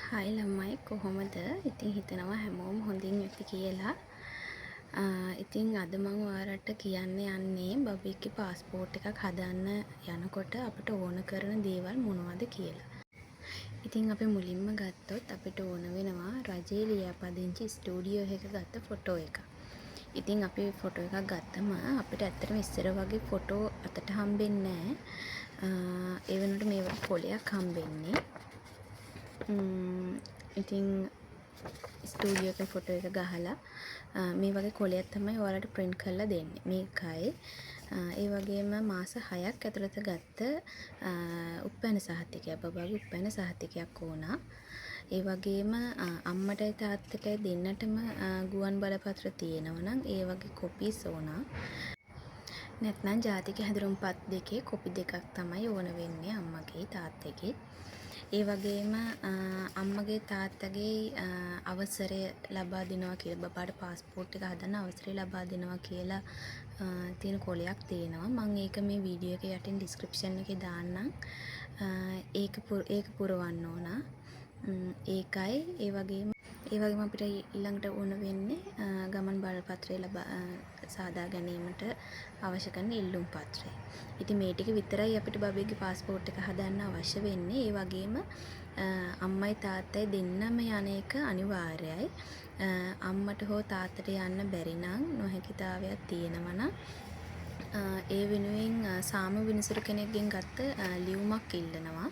Hi ළමයි කොහොමද? ඉතින් හිතනවා හැමෝම හොඳින් ඇති කියලා. ඉතින් අද මම ඔයාලට කියන්න යන්නේ බබෙක්ගේ පාස්පෝර්ට් එකක් හදන්න යනකොට අපිට ඕන කරන දේවල් මොනවද කියලා. ඉතින් අපි මුලින්ම ගත්තොත් අපිට ඕන වෙනවා රජයේ ලියාපදිංචි ස්ටුඩියෝ එකක ගත්ත ෆොටෝ එකක්. ඉතින් අපි ෆොටෝ එකක් ගත්තම අපිට ඇත්තටම ඉස්සර වගේ ෆොටෝ අතට හම්බෙන්නේ නැහැ. ඒ වෙනුවට මේ වගේ කොලයක් හම්බෙන්නේ. ඉතින් ස්ටුඩියෝ එකේ ෆොටෝ එක ගහලා මේ වගේ කොලයක් තමයි ඔයාලට print කරලා දෙන්නේ. මේකයි. ඒ වගේම මාස 6ක් ඇතුළත ගත්ත උපැන්න සහතිකයක්, බබාගේ උපැන්න සහතිකයක් ඕන. ඒ වගේම අම්මටයි තාත්තටයි දෙන්නටම ගුවන් බලපත්‍ර තියෙනවා නම් ඒ වගේ කොපීස් ඕන. නැත්නම් ජාතික හැඳුනුම්පත් දෙකේ කොපි දෙකක් තමයි ඕන වෙන්නේ අම්මගේ තාත්තගේ. ඒ වගේම අම්මගේ තාත්තගේ අවසරය ලබා දෙනවා කියලා බබාට පාස්පෝර්ට් එක හදන්න අවසරය ලබා දෙනවා කියලා තියෙන කොලයක් තියෙනවා. මම ඒක මේ වීඩියෝ එකේ යටින් ඩිස්ක්‍රිප්ෂන් එකේ දාන්නම්. ඒක පුරවන්න ඕන. ඒකයි ඒ වගේම අපිට ඊළඟට ඕන වෙන්නේ ගමන් බලපත්‍රය සාදා ගැනීමට අවශ්‍ය කරන ඉල්ලුම් පත්‍රය. ඉතින් මේ ටික විතරයි අපිට බබේගේ පාස්පෝර්ට් එක හදන්න අවශ්‍ය වෙන්නේ. ඒ වගේම අම්මයි තාත්තයි දෙන්නම යන එක අනිවාර්යයි. අම්මට හෝ තාත්තට යන්න බැරි නම් නොහැකිතාවයක් තියෙනවා නම් ඒ වෙනුවෙන් සාම විනිසුරු කෙනෙක්ගෙන් ගත්ත ලියුමක් ඉල්ලනවා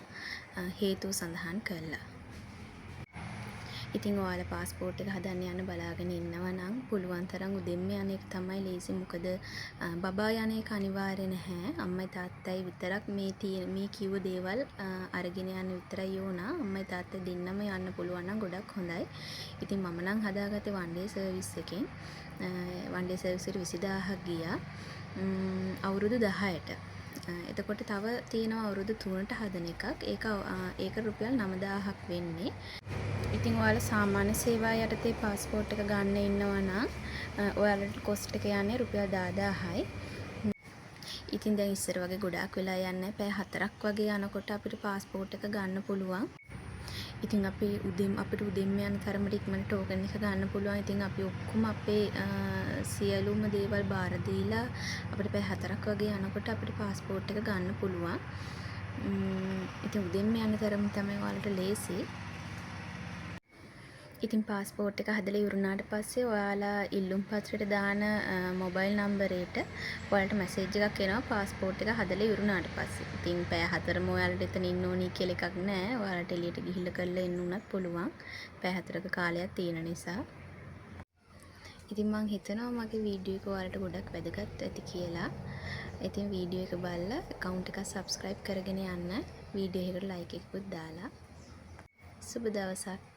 හේතුව සඳහන් කරලා. ඉතින් ඔයාලා පාස්පෝර්ට් එක හදන්න යන්න බලාගෙන ඉන්නවා නම් පුළුවන් තරම් උදෙන්ම යන එක තමයි ලේසි. මොකද බබා යන එක අනිවාර්ය නැහැ. අම්මයි තාත්තයි විතරක් මේ කිව්ව දේවල් අරගෙන යන්න විතරයි ඕන. අම්මයි තාත්තයි දෙන්නම යන්න පුළුවන් නම් ගොඩක් හොඳයි. ඉතින් මම නම් හදාගත්තේ වන් ඩේ සර්විස් එකෙන්. වන් ඩේ සර්විස් එකට 20000ක් ගියා. අවුරුදු 10ට. එතකොට තව තියෙනවා අවුරුදු 3ට හදන එකක්. ඒක රුපියල් 9000ක් වෙන්නේ. ඉතින් ඔයාලා සාමාන්‍ය සේවා යටතේ පාස්පෝර්ට් එක ගන්න ඉන්නවා නම් ඔයාලට කොස්ට් එක යන්නේ රුපියල් 10000යි. ඉතින් දැන් ඉස්සර වගේ ගොඩාක් වෙලා යන්නේ පැය 4ක් වගේ යනකොට අපිට පාස්පෝර්ට් එක ගන්න පුළුවන්. ඉතින් අපිට උදෙන්ම යන තරමට ඉක්මනට ටෝකන් එක ගන්න පුළුවන්. ඉතින් අපි ඔක්කොම අපේ සියලුම දේවල් බාර දීලා අපිට පැය 4ක් වගේ යනකොට අපිට පාස්පෝර්ට් එක ගන්න පුළුවන්. ඉතින් උදෙන්ම යන තරම තමයි ඔයාලට ලේසි. ඉතින් පාස්පෝර්ට් එක හදලා ඉවරුනාට පස්සේ ඔයාලා ඉල්ලුම් පත්‍රයට දාන මොබයිල් නම්බරයට ඔයාලට මැසේජ් එකක් එනවා පාස්පෝර්ට් එක හදලා ඉවරුනාට පස්සේ. ඉතින් පැය 4ම ඔයාලට එතන ඉන්න ඕනි කියලා එකක් නැහැ. ඔයාලට එළියට ගිහිල්ලා කරලා එන්න උනත් පුළුවන්. පැය 4ක කාලයක් තියෙන නිසා. ඉතින් මම හිතනවා මගේ වීඩියෝ එක ඔයාලට ගොඩක් වැදගත් ඇති කියලා. ඉතින් වීඩියෝ එක බලලා account එක subscribe කරගෙන යන්න. වීඩියෝ එකට like එකකුත් දාලා. සුබ දවසක්.